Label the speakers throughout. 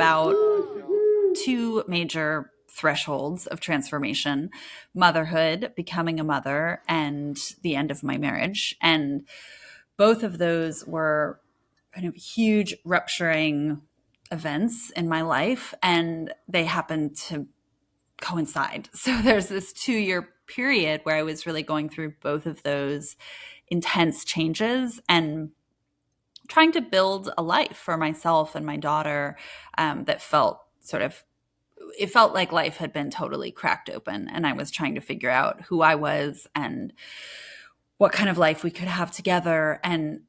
Speaker 1: about two major thresholds of transformation: motherhood, becoming a mother, and the end of my marriage. And both of those were kind of huge rupturing events in my life, and they happened to coincide. So there's this 2-year period where I was really going through both of those intense changes and trying to build a life for myself and my daughter that felt it felt like life had been totally cracked open, and I was trying to figure out who I was and what kind of life we could have together. And,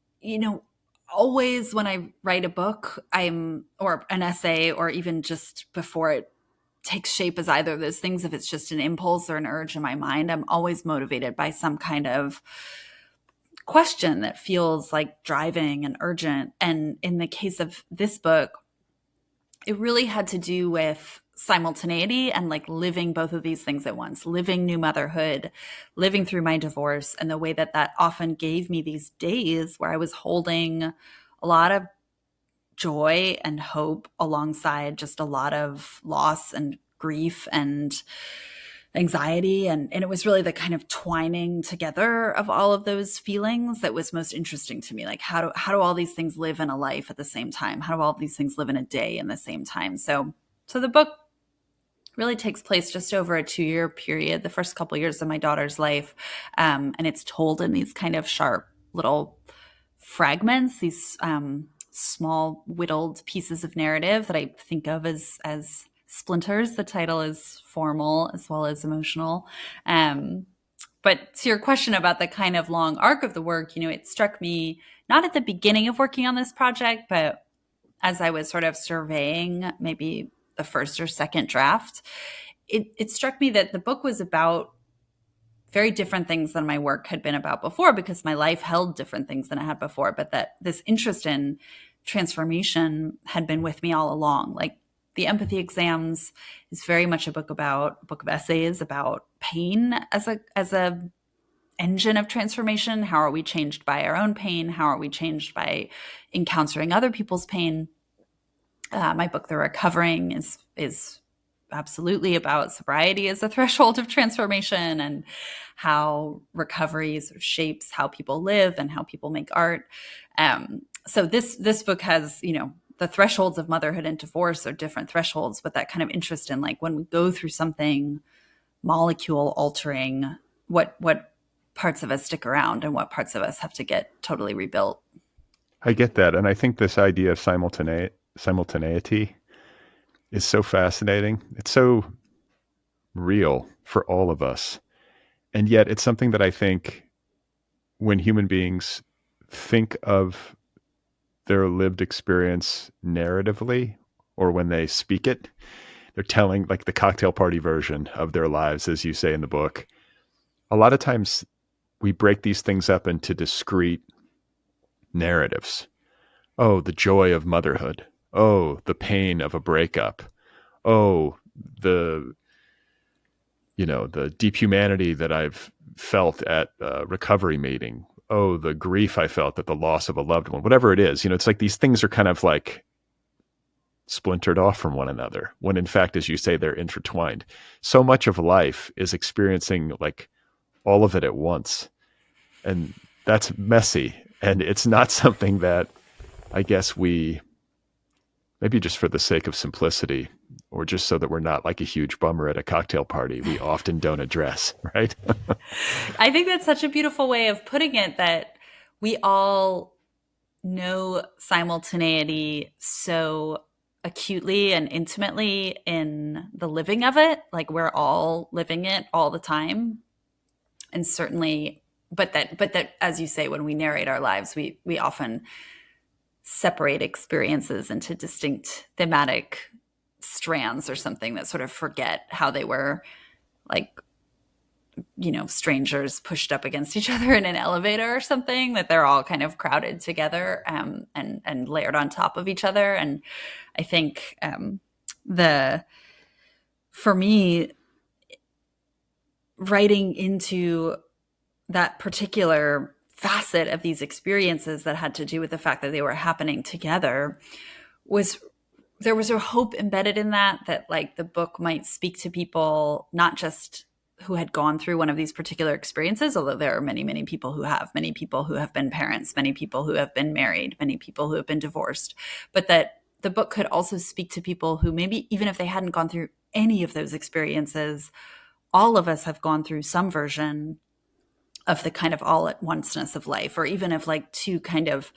Speaker 1: always when I write a book, or an essay, or even just before it takes shape as either of those things, if it's just an impulse or an urge in my mind, I'm always motivated by some kind of question that feels like driving and urgent. And in the case of this book, it really had to do with simultaneity and like living both of these things at once, living new motherhood, living through my divorce, and the way that that often gave me these days where I was holding a lot of joy and hope alongside just a lot of loss and grief and anxiety. And it was really the kind of twining together of all of those feelings that was most interesting to me. Like, how do all these things live in a life at the same time? How do all of these things live in a day in the same time? So the book really takes place just over a 2-year period, the first couple of years of my daughter's life. And it's told in these kind of sharp little fragments, these small whittled pieces of narrative that I think of as splinters. The title is formal as well as emotional. But to your question about the kind of long arc of the work, it struck me not at the beginning of working on this project, but as I was sort of surveying maybe the first or second draft, it struck me that the book was about very different things than my work had been about before, because my life held different things than it had before, but that this interest in transformation had been with me all along. Like, the Empathy Exams is very much a book of essays about pain as a engine of transformation. How are we changed by our own pain? How are we changed by encountering other people's pain? My book, The Recovering, is absolutely about sobriety as a threshold of transformation, and how recovery sort of shapes how people live and how people make art. So this book has, the thresholds of motherhood and divorce are different thresholds, but that kind of interest in, like, when we go through something molecule altering, what parts of us stick around and what parts of us have to get totally rebuilt.
Speaker 2: I get that. And I think this idea of simultaneity is so fascinating. It's so real for all of us. And yet it's something that I think when human beings think of their lived experience narratively, or when they speak it, they're telling like the cocktail party version of their lives, as you say in the book. A lot of times we break these things up into discrete narratives. Oh, the joy of motherhood. Oh, the pain of a breakup. Oh, the deep humanity that I've felt at a recovery meeting. Oh, the grief I felt at the loss of a loved one. Whatever it is, it's like these things are kind of like splintered off from one another, when in fact, as you say, they're intertwined. So much of life is experiencing like all of it at once. And that's messy. And it's not something that I guess we, maybe just for the sake of simplicity, or just so that we're not like a huge bummer at a cocktail party, we often don't address, right?
Speaker 1: I think that's such a beautiful way of putting it, that we all know simultaneity so acutely and intimately in the living of it. Like, we're all living it all the time. And certainly, but that, as you say, when we narrate our lives, we often separate experiences into distinct thematic strands or something, that sort of forget how they were, like, strangers pushed up against each other in an elevator or something, that they're all kind of crowded together and layered on top of each other. And I think for me, writing into that particular facet of these experiences that had to do with the fact that they were happening together was there was a hope embedded in that like the book might speak to people not just who had gone through one of these particular experiences, although there are many, many people who have, many people who have been parents, many people who have been married, many people who have been divorced, but that the book could also speak to people who maybe even if they hadn't gone through any of those experiences, all of us have gone through some version of the kind of all at onceness of life, or even of like two kind of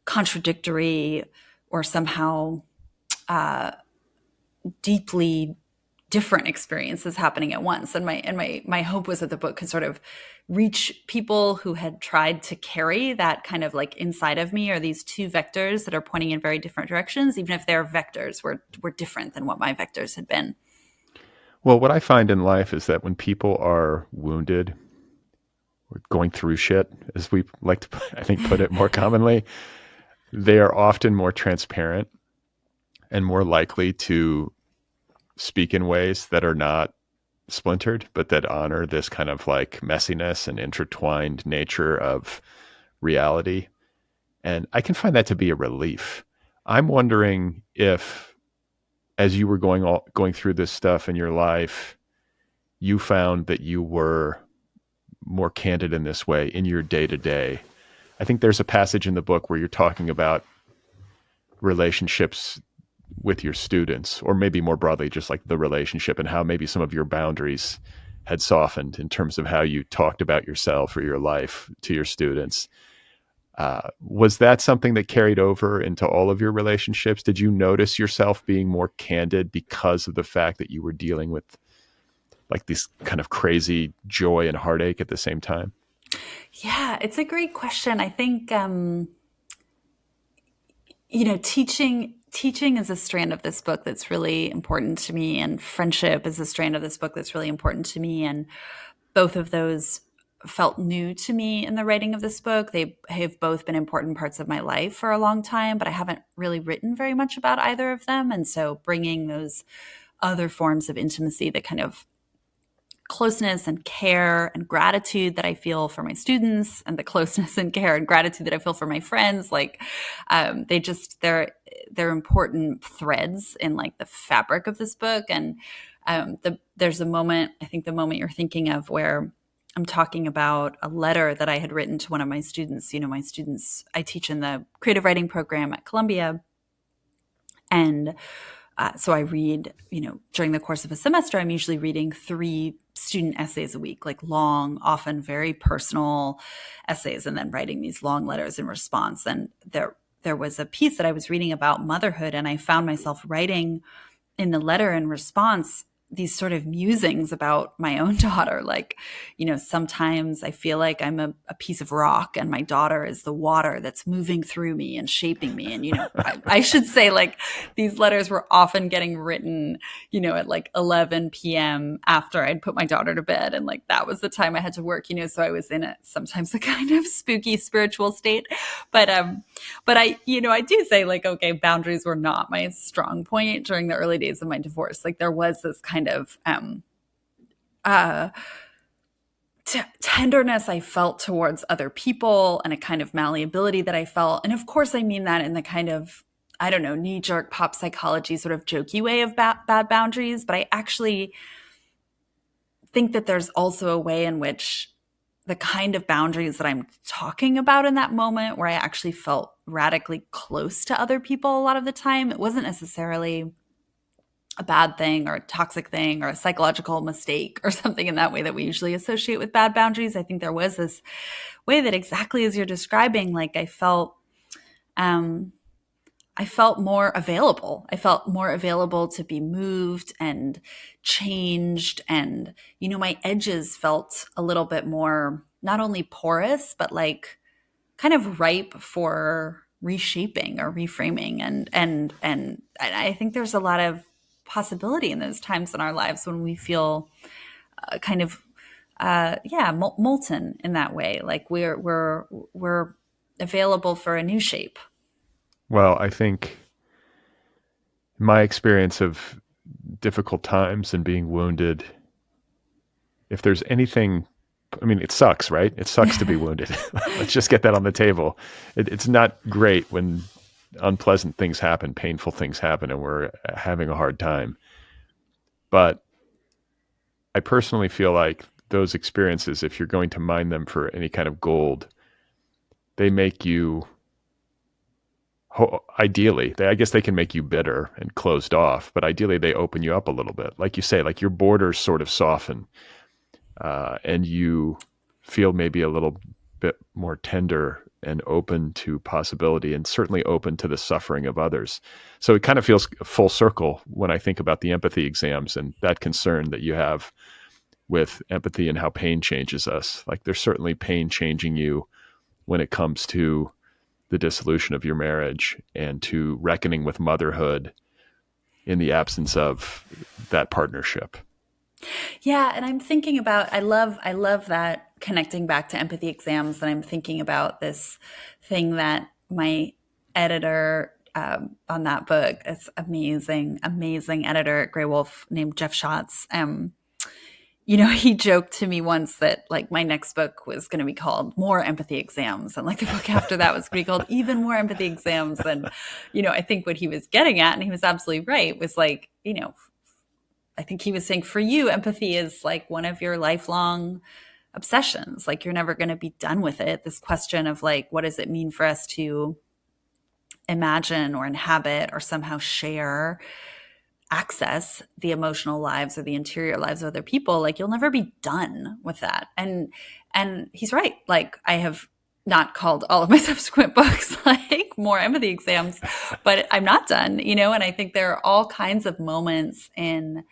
Speaker 1: contradictory or somehow deeply different experiences happening at once. And my hope was that the book could sort of reach people who had tried to carry that kind of like inside of me, or these two vectors that are pointing in very different directions, even if their vectors were different than what my vectors had been.
Speaker 2: Well, what I find in life is that when people are wounded or going through shit, as we like to, I think, put it more commonly, they are often more transparent and more likely to speak in ways that are not splintered, but that honor this kind of like messiness and intertwined nature of reality. And I can find that to be a relief. I'm wondering if, as you were going through this stuff in your life, you found that you were more candid in this way in your day to day. I think there's a passage in the book where you're talking about relationships with your students, or maybe more broadly, just like the relationship and how maybe some of your boundaries had softened in terms of how you talked about yourself or your life to your students. Was that something that carried over into all of your relationships? Did you notice yourself being more candid because of the fact that you were dealing with like this kind of crazy joy and heartache at the same time?
Speaker 1: Yeah, it's a great question. I think, teaching is a strand of this book that's really important to me, and friendship is a strand of this book that's really important to me. And both of those felt new to me in the writing of this book. They have both been important parts of my life for a long time, but I haven't really written very much about either of them. And so bringing those other forms of intimacy, the kind of closeness and care and gratitude that I feel for my students, and the closeness and care and gratitude that I feel for my friends, like they're important threads in like the fabric of this book. And there's a moment, I think the moment you're thinking of, where I'm talking about a letter that I had written to one of my students. My students, I teach in the creative writing program at Columbia, and so I read, during the course of a semester, I'm usually reading 3 student essays a week, like long, often very personal essays, and then writing these long letters in response. And there was a piece that I was reading about motherhood, and I found myself writing in the letter in response these sort of musings about my own daughter. Like, sometimes I feel like I'm a piece of rock and my daughter is the water that's moving through me and shaping me. And, I should say, like, these letters were often getting written, at like 11 p.m. after I'd put my daughter to bed. And like, that was the time I had to work, so I was in sometimes a kind of spooky spiritual state. But I do say, like, okay, boundaries were not my strong point during the early days of my divorce. Like, there was this kind of tenderness I felt towards other people, and a kind of malleability that I felt. And of course, I mean that in the kind of, I don't know, knee-jerk pop psychology sort of jokey way of bad boundaries. But I actually think that there's also a way in which the kind of boundaries that I'm talking about in that moment, where I actually felt radically close to other people a lot of the time, it wasn't necessarily a bad thing or a toxic thing or a psychological mistake or something in that way that we usually associate with bad boundaries. I think there was this way that, exactly as you're describing, like I felt more available. I felt more available to be moved and changed. And, my edges felt a little bit more, not only porous, but like kind of ripe for reshaping or reframing. And I think there's a lot of possibility in those times in our lives when we feel kind of, molten in that way. Like we're available for a new shape.
Speaker 2: Well, I think my experience of difficult times and being wounded, if there's anything, I mean, it sucks, right? It sucks to be wounded. Let's just get that on the table. It's not great when unpleasant things happen, painful things happen, and we're having a hard time. But I personally feel like those experiences, if you're going to mine them for any kind of gold, they make you, ideally, I guess they can make you bitter and closed off, but ideally they open you up a little bit. Like you say, like your borders sort of soften, and you feel maybe a little bit more tender and open to possibility, and certainly open to the suffering of others. So it kind of feels full circle when I think about the empathy exams and that concern that you have with empathy and how pain changes us. Like there's certainly pain changing you when it comes to the dissolution of your marriage and to reckoning with motherhood in the absence of that partnership.
Speaker 1: Yeah, and I'm thinking about I love that connecting back to empathy exams, and I'm thinking about this thing that my editor on that book, it's amazing editor at Grey Wolf named Jeff Schatz. He joked to me once that like my next book was going to be called More Empathy Exams, and like the book after that was going to be called Even More Empathy Exams. And I think what he was getting at, and he was absolutely right, was like I think he was saying for you, empathy is like one of your lifelong obsessions. Like you're never going to be done with it. This question of like, what does it mean for us to imagine or inhabit or somehow share, access the emotional lives or the interior lives of other people? Like you'll never be done with that. And he's right. Like I have not called all of my subsequent books like More Empathy Exams, but I'm not done, and I think there are all kinds of moments in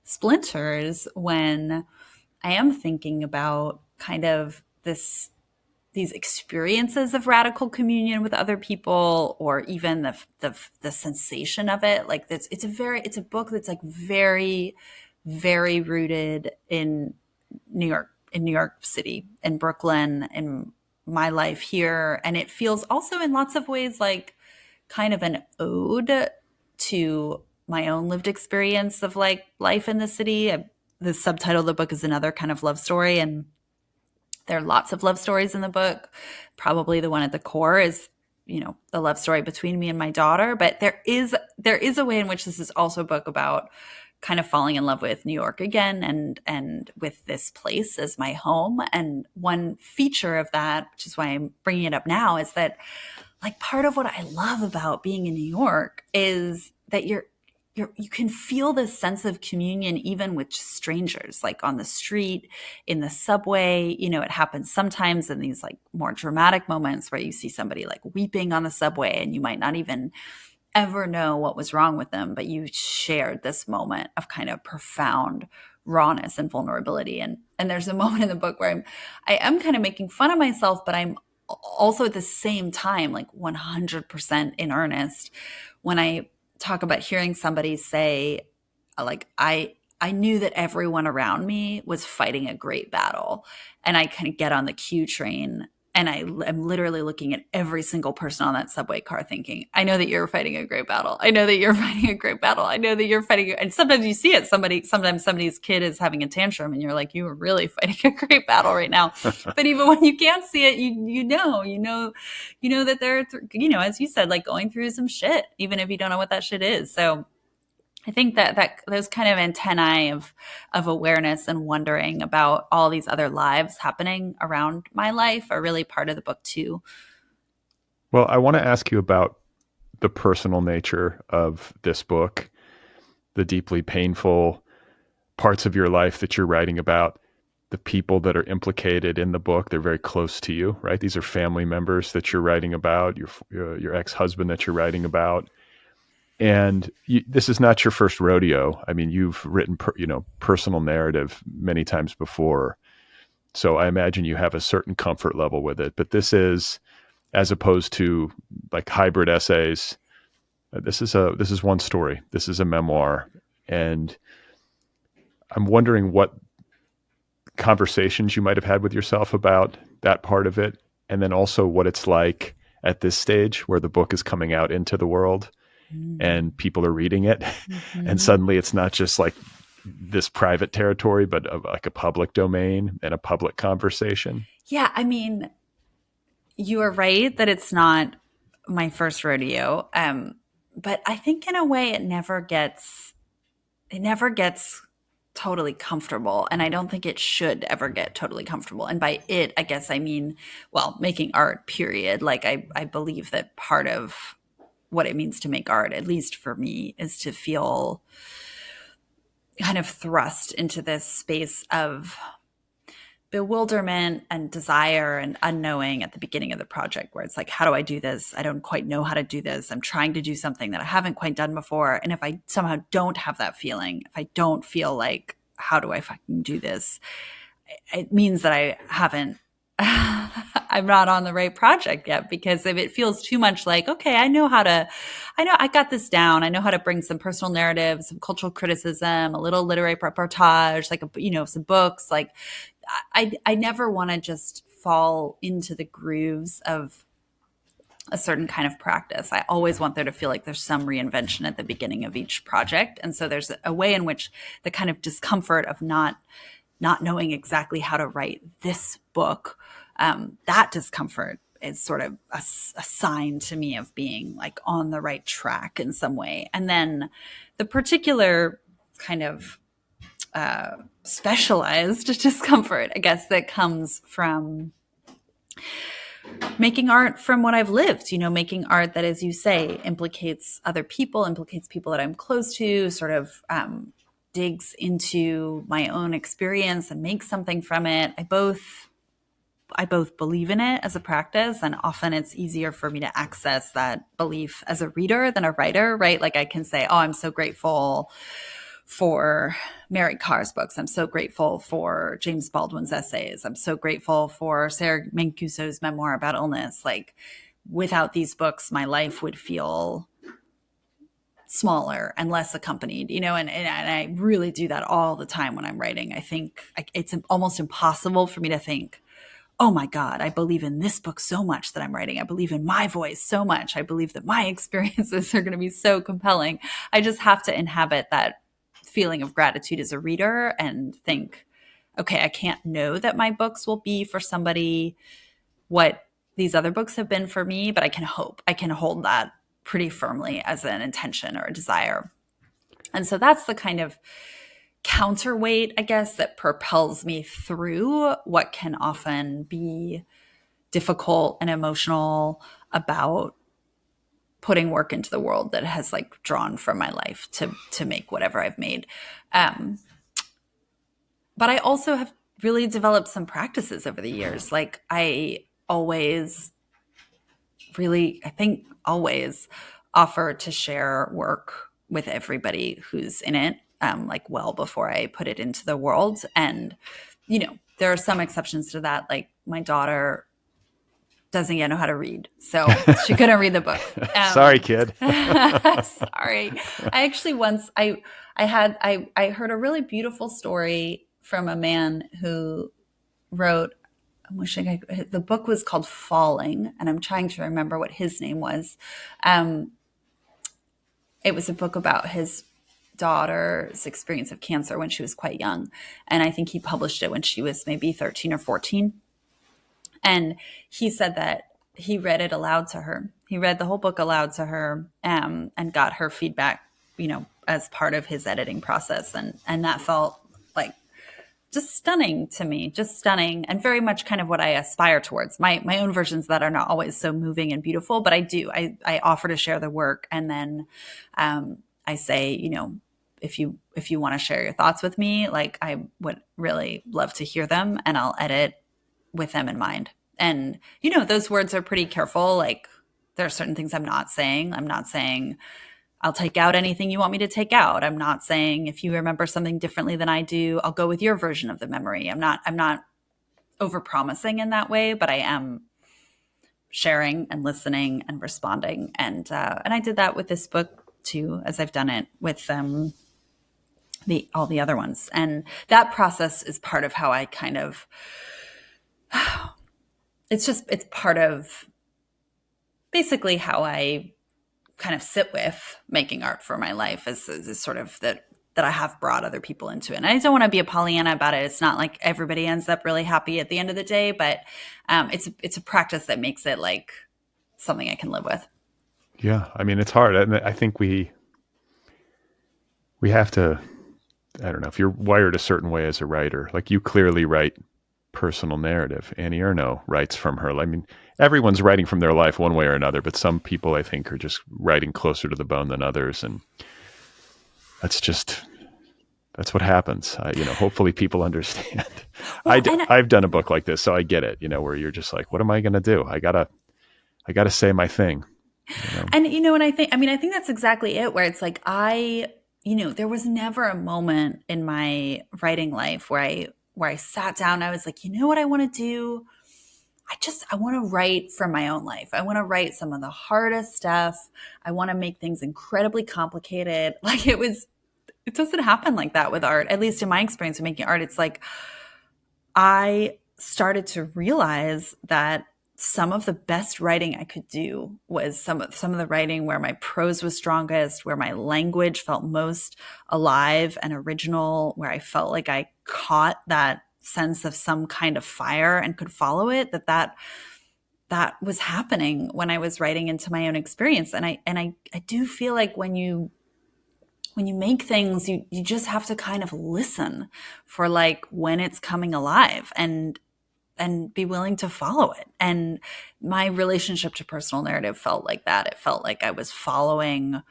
Speaker 1: Splinters when I am thinking about kind of these experiences of radical communion with other people, or even the sensation of it. Like it's a book that's like very, very rooted in New York City, in Brooklyn, in my life here. And it feels also in lots of ways like kind of an ode to my own lived experience of like life in the city. The subtitle of the book is another kind of love story, and there are lots of love stories in the book. Probably the one at the core is, the love story between me and my daughter. But there is a way in which this is also a book about kind of falling in love with New York again, and with this place as my home. And one feature of that, which is why I'm bringing it up now, is that like part of what I love about being in New York is that you can feel this sense of communion even with strangers, like on the street, in the subway. It happens sometimes in these like more dramatic moments where you see somebody like weeping on the subway and you might not even ever know what was wrong with them, but you shared this moment of kind of profound rawness and vulnerability. And there's a moment in the book where I am kind of making fun of myself, but I'm also at the same time like 100% in earnest when I talk about hearing somebody say like I knew that everyone around me was fighting a great battle, and I kind of get on the Q train and I'm literally looking at every single person on that subway car thinking, I know that you're fighting a great battle. I know that you're fighting a great battle. I know that you're fighting. And sometimes you see it. Sometimes somebody's kid is having a tantrum and you're like, you are really fighting a great battle right now. But even when you can't see it, you know that they're, as you said, like going through some shit, even if you don't know what that shit is. So I think that those kind of antennae of awareness and wondering about all these other lives happening around my life are really part of the book too.
Speaker 2: Well, I want to ask you about the personal nature of this book, the deeply painful parts of your life that you're writing about, the people that are implicated in the book. They're very close to you, right? These are family members that you're writing about, your ex-husband that you're writing about. And this is not your first rodeo. I mean, you've written, personal narrative many times before. So I imagine you have a certain comfort level with it. But this is, as opposed to like hybrid essays, this is one story. This is a memoir. And I'm wondering what conversations you might have had with yourself about that part of it. And then also what it's like at this stage where the book is coming out into the world and people are reading it. And suddenly it's not just like this private territory, but like a public domain and a public conversation.
Speaker 1: Yeah. I mean, you are right that it's not my first rodeo. But I think in a way it never gets totally comfortable. And I don't think it should ever get totally comfortable. And by it, I guess I mean, well, making art, period. Like I believe that part of what it means to make art, at least for me, is to feel kind of thrust into this space of bewilderment and desire and unknowing at the beginning of the project, where it's like, how do I do this? I don't quite know how to do this. I'm trying to do something that I haven't quite done before. And if I somehow don't have that feeling, if I don't feel like, how do I fucking do this? It means that I haven't, I'm not on the right project yet, because if it feels too much like, okay, I know I got this down. I know how to bring some personal narrative, some cultural criticism, a little literary reportage, like, some books. Like I never want to just fall into the grooves of a certain kind of practice. I always want there to feel like there's some reinvention at the beginning of each project. And so there's a way in which the kind of discomfort of not knowing exactly how to write this book, that discomfort is sort of a sign to me of being like on the right track in some way. And then the particular kind of specialized discomfort, I guess, that comes from making art from what I've lived, making art that, as you say, implicates other people, implicates people that I'm close to, sort of digs into my own experience and makes something from it. I both believe in it as a practice, and often it's easier for me to access that belief as a reader than a writer, right? Like I can say, oh, I'm so grateful for Mary Karr's books. I'm so grateful for James Baldwin's essays. I'm so grateful for Sarah Mancuso's memoir about illness. Like without these books, my life would feel smaller and less accompanied, and I really do that all the time when I'm writing. I think it's almost impossible for me to think, oh my God, I believe in this book so much that I'm writing. I believe in my voice so much. I believe that my experiences are going to be so compelling. I just have to inhabit that feeling of gratitude as a reader and think, okay, I can't know that my books will be for somebody what these other books have been for me, but I can hope. I can hold that pretty firmly as an intention or a desire. And so that's the kind of counterweight, I guess, that propels me through what can often be difficult and emotional about putting work into the world that has like drawn from my life to make whatever I've made. But I also have really developed some practices over the years. Like I always offer to share work with everybody who's in it, like well before I put it into the world. And, there are some exceptions to that. Like my daughter doesn't yet know how to read, so she couldn't read the book.
Speaker 2: Sorry, kid.
Speaker 1: Sorry. I actually I heard a really beautiful story from a man who wrote, the book was called Falling, and I'm trying to remember what his name was. It was a book about his daughter's experience of cancer when she was quite young. And I think he published it when she was maybe 13 or 14. And he said that he read it aloud to her. He read the whole book aloud to her, and got her feedback, as part of his editing process. And that felt like just stunning to me, just stunning, and very much kind of what I aspire towards. My own versions that are not always so moving and beautiful, but I offer to share the work. And then I say, if you want to share your thoughts with me, like I would really love to hear them, and I'll edit with them in mind. And, those words are pretty careful. Like there are certain things I'm not saying. I'm not saying I'll take out anything you want me to take out. I'm not saying if you remember something differently than I do, I'll go with your version of the memory. I'm not overpromising in that way, but I am sharing and listening and responding. And I did that with this book too, as I've done it with all the other ones. And that process is part of how I kind of, it's part of basically how I kind of sit with making art for my life, is sort of that I have brought other people into it. And I don't want to be a Pollyanna about it. It's not like everybody ends up really happy at the end of the day, but it's a practice that makes it like something I can live with.
Speaker 2: Yeah. I mean, it's hard. And I think we have to, I don't know, if you're wired a certain way as a writer, like you clearly write personal narrative. Annie Ernaux writes from her. I mean, everyone's writing from their life one way or another, but some people I think are just writing closer to the bone than others. And that's just, that's what happens. Hopefully people understand.
Speaker 1: Well, and
Speaker 2: I've done a book like this, so I get it, where you're just like, what am I going to do? I gotta say my thing, you know?
Speaker 1: and I think that's exactly it, where it's like there was never a moment in my writing life where I sat down, I was like, you know what I want to do? I want to write from my own life. I want to write some of the hardest stuff. I want to make things incredibly complicated. Like it doesn't happen like that with art. At least in my experience of making art, it's like I started to realize that some of the best writing I could do was some of the writing where my prose was strongest, where my language felt most alive and original, where I felt like I caught that sense of some kind of fire and could follow it, that was happening when I was writing into my own experience. And I do feel like when you make things, you just have to kind of listen for like when it's coming alive and be willing to follow it. And my relationship to personal narrative felt like that. It felt like I was following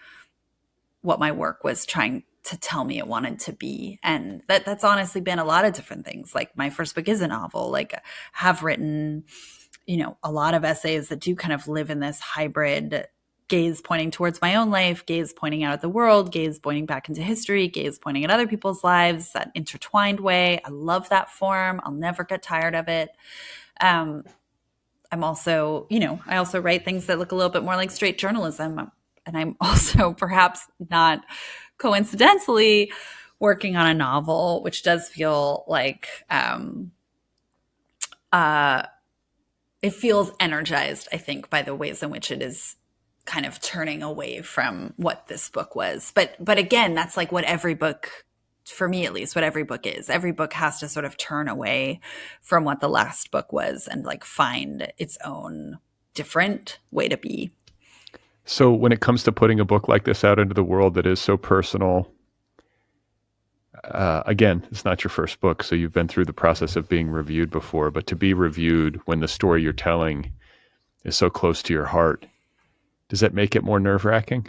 Speaker 1: what my work was trying to tell me it wanted to be. And that's honestly been a lot of different things. Like my first book is a novel. Like I have written, a lot of essays that do kind of live in this hybrid gaze pointing towards my own life, gaze pointing out at the world, gaze pointing back into history, gaze pointing at other people's lives, that intertwined way. I love that form. I'll never get tired of it. I'm also, I also write things that look a little bit more like straight journalism. And I'm also perhaps not coincidentally working on a novel, which does feel like it feels energized, I think, by the ways in which it is kind of turning away from what this book was. But again, that's like what every book, for me at least, what every book is. Every book has to sort of turn away from what the last book was and like find its own different way to be.
Speaker 2: So when it comes to putting a book like this out into the world that is so personal, again, it's not your first book, so you've been through the process of being reviewed before, but to be reviewed when the story you're telling is so close to your heart, does that make it more nerve-wracking?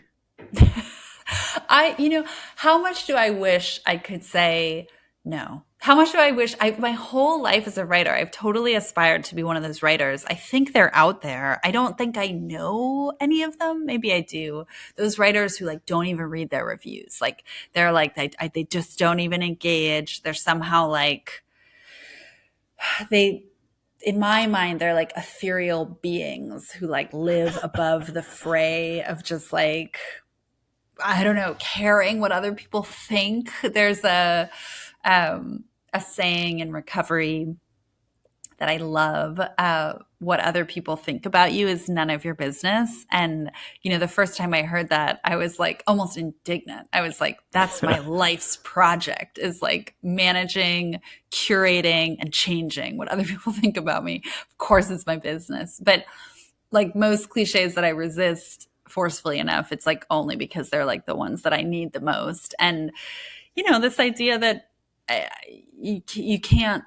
Speaker 1: How much do I wish I could say no? How much do I wish my whole life as a writer, I've totally aspired to be one of those writers. I think they're out there. I don't think I know any of them. Maybe I do. Those writers who like don't even read their reviews. Like they're like, they just don't even engage. They're somehow like, they, in my mind, they're like ethereal beings who like live above the fray of just like, I don't know, caring what other people think. There's a saying in recovery that I love. What other people think about you is none of your business. And, the first time I heard that, I was like almost indignant. I was like, that's my life's project, is like managing, curating, and changing what other people think about me. Of course, it's my business. But like most cliches that I resist forcefully enough, it's like only because they're like the ones that I need the most. And, this idea that you can't,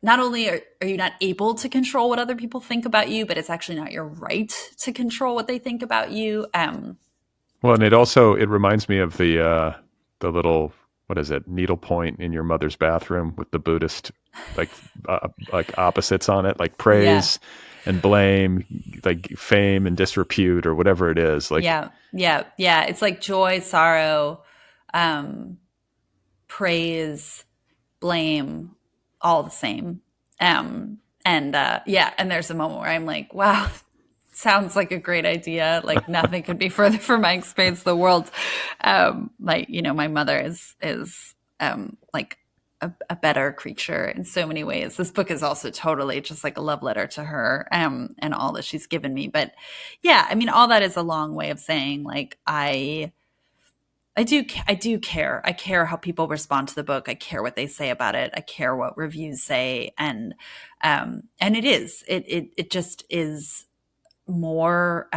Speaker 1: not only are you not able to control what other people think about you, but it's actually not your right to control what they think about you.
Speaker 2: Well, and it reminds me of the little, what is it, needlepoint in your mother's bathroom with the Buddhist like opposites on it, like
Speaker 1: Yeah.
Speaker 2: praise and blame, like fame and disrepute or whatever it is. Like,
Speaker 1: Yeah. It's like joy, sorrow, praise, blame, all the same. And there's a moment where I'm like, wow, sounds like a great idea. Like nothing could be further from my experience of the world. My mother is like a better creature in so many ways. This book is also totally just like a love letter to her, and all that she's given me. But yeah, I mean, all that is a long way of saying like, I do care. I care how people respond to the book. I care what they say about it. I care what reviews say. And it just is more,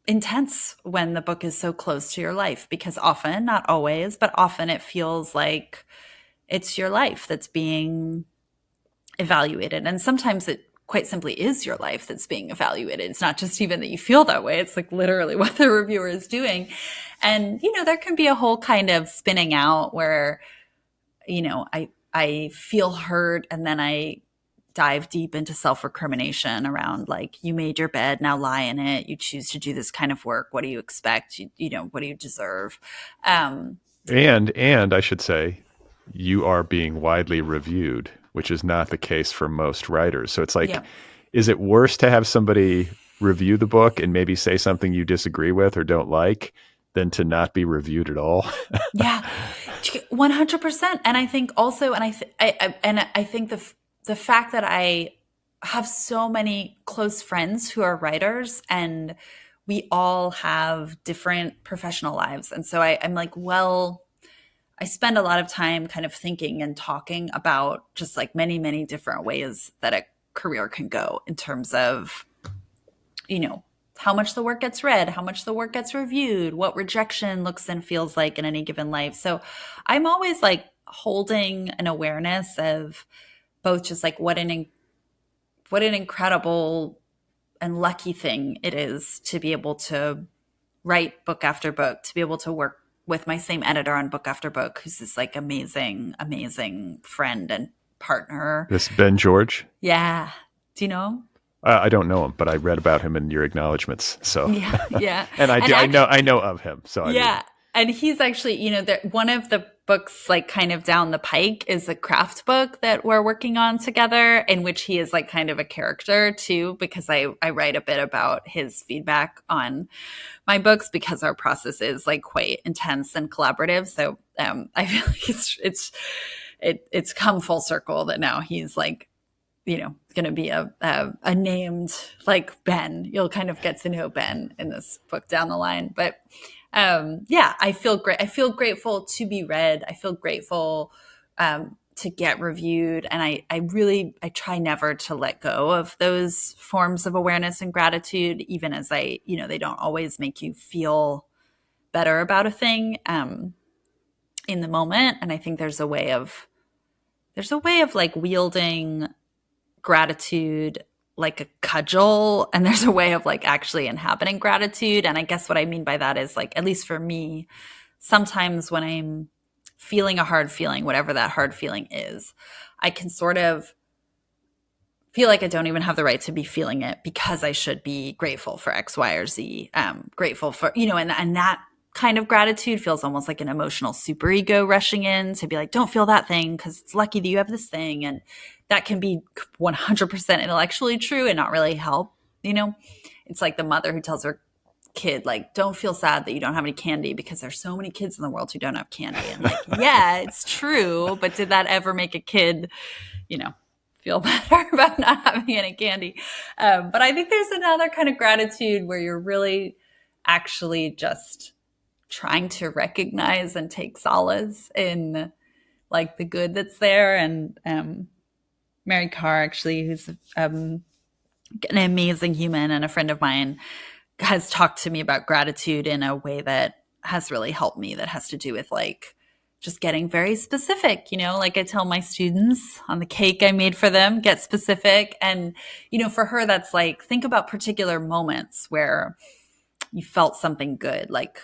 Speaker 1: intense when the book is so close to your life, because often, not always, but often it feels like it's your life that's being evaluated. And sometimes it quite simply is your life that's being evaluated. It's not just even that you feel that way. It's like literally what the reviewer is doing. And, there can be a whole kind of spinning out where, I feel hurt, and then I dive deep into self-recrimination around, like, you made your bed, now lie in it. You choose to do this kind of work. What do you expect? What do you deserve?
Speaker 2: And I should say, you are being widely reviewed, which is not the case for most writers. So it's like,
Speaker 1: Yeah.
Speaker 2: Is it worse to have somebody review the book and maybe say something you disagree with or don't like than to not be reviewed at all?
Speaker 1: Yeah, 100%. And I think also, and I think the fact that I have so many close friends who are writers, and we all have different professional lives. And so I'm like, well, I spend a lot of time kind of thinking and talking about just like many, many different ways that a career can go in terms of, how much the work gets read, how much the work gets reviewed, what rejection looks and feels like in any given life. So I'm always like holding an awareness of both just like what an incredible and lucky thing it is to be able to write book after book, to be able to work with my same editor on book after book, who's this like amazing, amazing friend and partner.
Speaker 2: This Ben George?
Speaker 1: Yeah. Do you know him?
Speaker 2: I don't know him, but I read about him in your acknowledgments. So
Speaker 1: Yeah.
Speaker 2: and I know of him. So
Speaker 1: yeah. And he's actually, one of the books like kind of down the pike is a craft book that we're working on together, in which he is like kind of a character too, because I write a bit about his feedback on my books, because our process is like quite intense and collaborative. So I feel like it's come full circle that now he's like, going to be a named like Ben. You'll kind of get to know Ben in this book down the line. But I feel great. I feel grateful to be read. I feel grateful to get reviewed. And I try never to let go of those forms of awareness and gratitude, even as they don't always make you feel better about a thing in the moment. And I think there's a way of like wielding gratitude like a cudgel, and there's a way of like actually inhabiting gratitude. And I guess what I mean by that is, like, at least for me, sometimes when I'm feeling a hard feeling, whatever that hard feeling is, I can sort of feel like I don't even have the right to be feeling it, because I should be grateful for X, Y, or Z. Grateful for, and that kind of gratitude feels almost like an emotional superego rushing in to be like, don't feel that thing because it's lucky that you have this thing. And that can be 100% intellectually true and not really help. It's like the mother who tells her kid, like, don't feel sad that you don't have any candy because there's so many kids in the world who don't have candy. And like, yeah, it's true. But did that ever make a kid, feel better about not having any candy? But I think there's another kind of gratitude where you're really actually just trying to recognize and take solace in like the good that's there. And Mary Carr, actually, who's an amazing human and a friend of mine, has talked to me about gratitude in a way that has really helped me, that has to do with like just getting very specific, like I tell my students on the cake I made for them, get specific. And, for her, that's like, think about particular moments where you felt something good, like,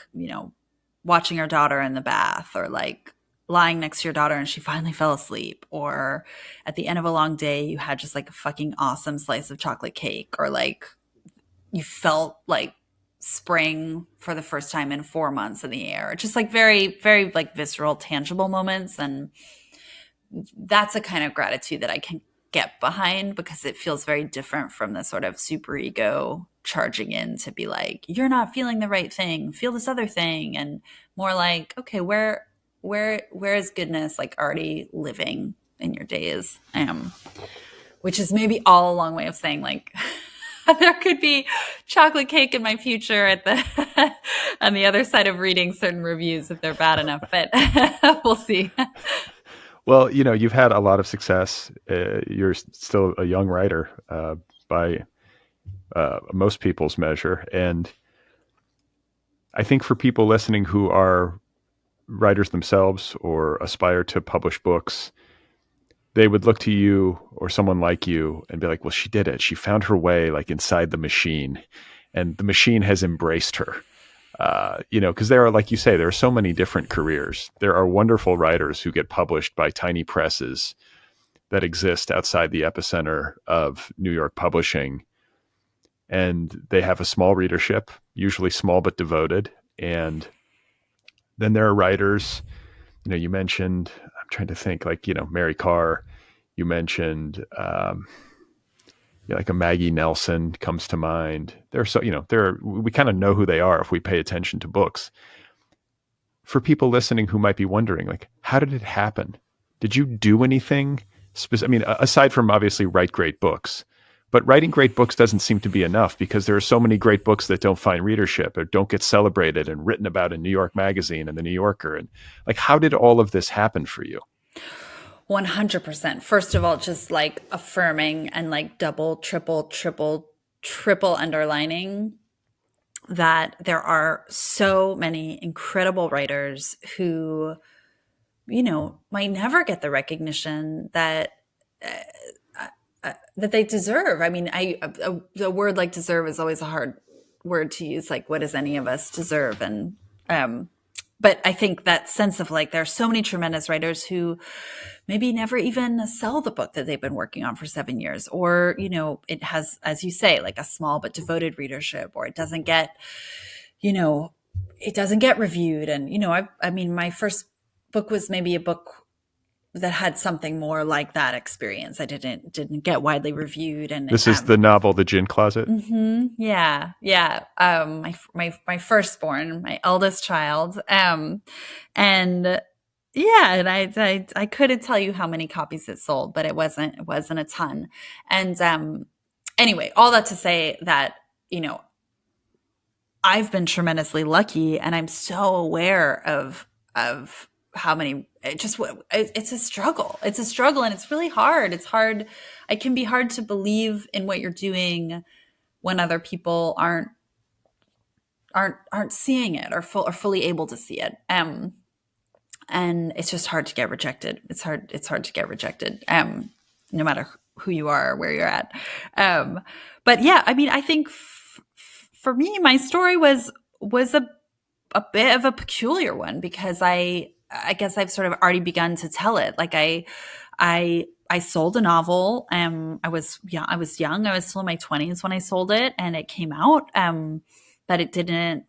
Speaker 1: watching your daughter in the bath, or like lying next to your daughter and she finally fell asleep, or at the end of a long day, you had just like a fucking awesome slice of chocolate cake, or like you felt like spring for the first time in 4 months in the air. Just like very, very like visceral, tangible moments. And that's a kind of gratitude that I can get behind, because it feels very different from the sort of superego charging in to be like, you're not feeling the right thing, feel this other thing. And more like, okay, where is goodness like already living in your days? Which is maybe all a long way of saying like, there could be chocolate cake in my future at the on the other side of reading certain reviews if they're bad enough, but we'll see.
Speaker 2: Well, you've had a lot of success. You're still a young writer by most people's measure, and I think for people listening who are writers themselves or aspire to publish books, they would look to you or someone like you and be like, well, she did it. She found her way like inside the machine, and the machine has embraced her. Because there are, like you say, there are so many different careers. There are wonderful writers who get published by tiny presses that exist outside the epicenter of New York publishing. And they have a small readership, usually small but devoted. And then there are writers, you mentioned, I'm trying to think, like, Mary Carr, you mentioned, like a Maggie Nelson comes to mind. They're so, we kind of know who they are if we pay attention to books. For people listening who might be wondering, like, how did it happen? Did you do anything aside from obviously write great books, but writing great books doesn't seem to be enough, because there are so many great books that don't find readership or don't get celebrated and written about in New York Magazine and the New Yorker. And like, how did all of this happen for you?
Speaker 1: 100%. First of all, just like affirming and like double, triple underlining that there are so many incredible writers who, might never get the recognition that they deserve. I mean, the word like deserve is always a hard word to use. Like, what does any of us deserve? And but I think that sense of like, there are so many tremendous writers who maybe never even sell the book that they've been working on for 7 years, or it has, as you say, like a small but devoted readership, or it doesn't get reviewed. And I mean, my first book was maybe a book that had something more like that experience. I didn't get widely reviewed. And
Speaker 2: this is the novel The Gin Closet.
Speaker 1: Yeah. My firstborn, my eldest child, and yeah, and I couldn't tell you how many copies it sold, but it wasn't a ton. And anyway, all that to say that I've been tremendously lucky, and I'm so aware of how many. It's a struggle. It's a struggle, and it's really hard. It's hard. It can be hard to believe in what you're doing when other people aren't seeing it or fully able to see it. And it's just hard to get rejected. It's hard to get rejected, no matter who you are or where you're at. But yeah, I mean, I think for me, my story was a bit of a peculiar one, because I guess I've sort of already begun to tell it. Like I sold a novel. I was young. I was still in my 20s when I sold it, and it came out. But it didn't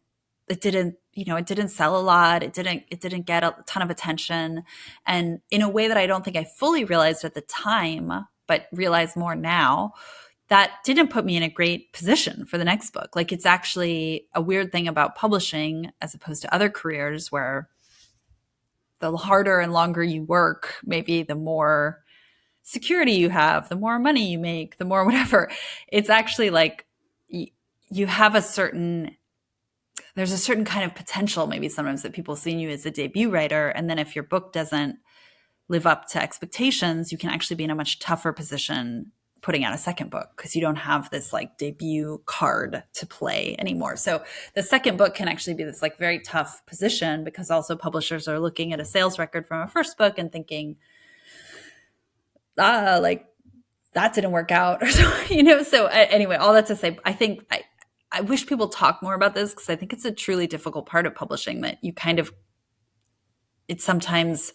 Speaker 1: sell a lot. It didn't get a ton of attention. And in a way that I don't think I fully realized at the time, but realize more now, that didn't put me in a great position for the next book. Like, it's actually a weird thing about publishing as opposed to other careers, where the harder and longer you work, maybe the more security you have, the more money you make, the more whatever. It's actually like you have there's a certain kind of potential maybe sometimes that people see in you as a debut writer. And then if your book doesn't live up to expectations, you can actually be in a much tougher position putting out a second book, because you don't have this like debut card to play anymore. So the second book can actually be this like very tough position, because also publishers are looking at a sales record from a first book and thinking, like that didn't work out, or so, So anyway, all that to say, I think I wish people talk more about this, because I think it's a truly difficult part of publishing, that you kind of, it sometimes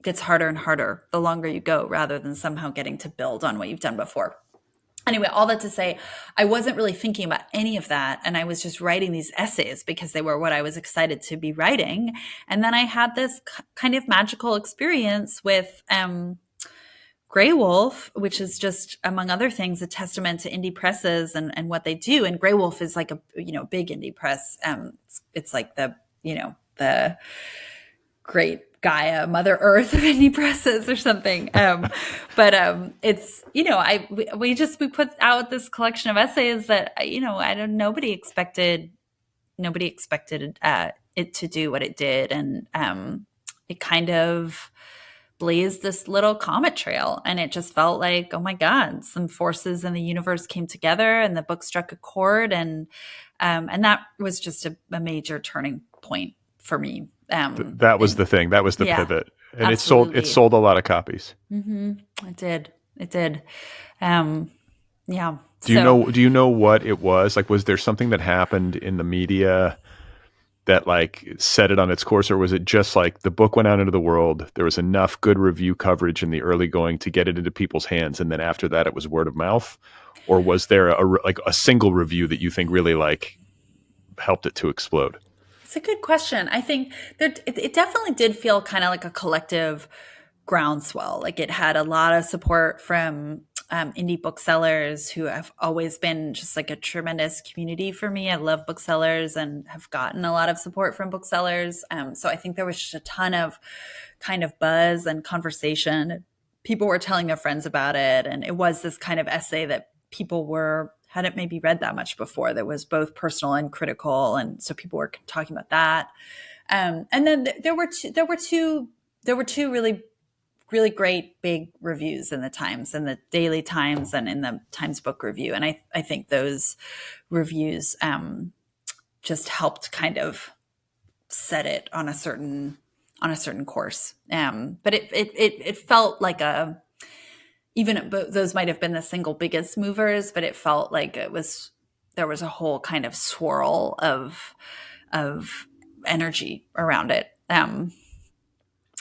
Speaker 1: gets harder and harder the longer you go, rather than somehow getting to build on what you've done before. Anyway, all that to say, I wasn't really thinking about any of that. And I was just writing these essays because they were what I was excited to be writing. And then I had this kind of magical experience with Grey Wolf, which is just, among other things, a testament to indie presses and what they do. And Grey Wolf is like a big indie press. It's like the great Gaia, Mother Earth of indie presses or something. But it's, we put out this collection of essays that, nobody expected it to do what it did. And it kind of blazed this little comet trail, and it just felt like, oh my God, some forces in the universe came together and the book struck a chord. And that was just a major turning point for me.
Speaker 2: That was
Speaker 1: And
Speaker 2: the thing. That was the
Speaker 1: yeah,
Speaker 2: pivot. And it
Speaker 1: absolutely.
Speaker 2: sold a lot of copies.
Speaker 1: It did. It did. Um, yeah.
Speaker 2: Do you know what it was? Like, was there something that happened in the media that like set it on its course, or was it just like the book went out into the world, there was enough good review coverage in the early going to get it into people's hands, and then after that it was word of mouth? Or was there a single review that you think really like helped it to explode?
Speaker 1: It's a good question. I think that it definitely did feel kind of like a collective groundswell. Like it had a lot of support from indie booksellers who have always been just like a tremendous community for me. I love booksellers and have gotten a lot of support from booksellers. So I think there was just a ton of kind of buzz and conversation. People were telling their friends about it. And it was this kind of essay that hadn't maybe read that much before, that was both personal and critical. And so people were talking about that. And then there were two really, really great big reviews in the Times, in the Daily Times and in the Times Book Review. And I think those reviews just helped kind of set it on a certain course. But it felt like those might have been the single biggest movers, but it felt like there was a whole kind of swirl of energy around it.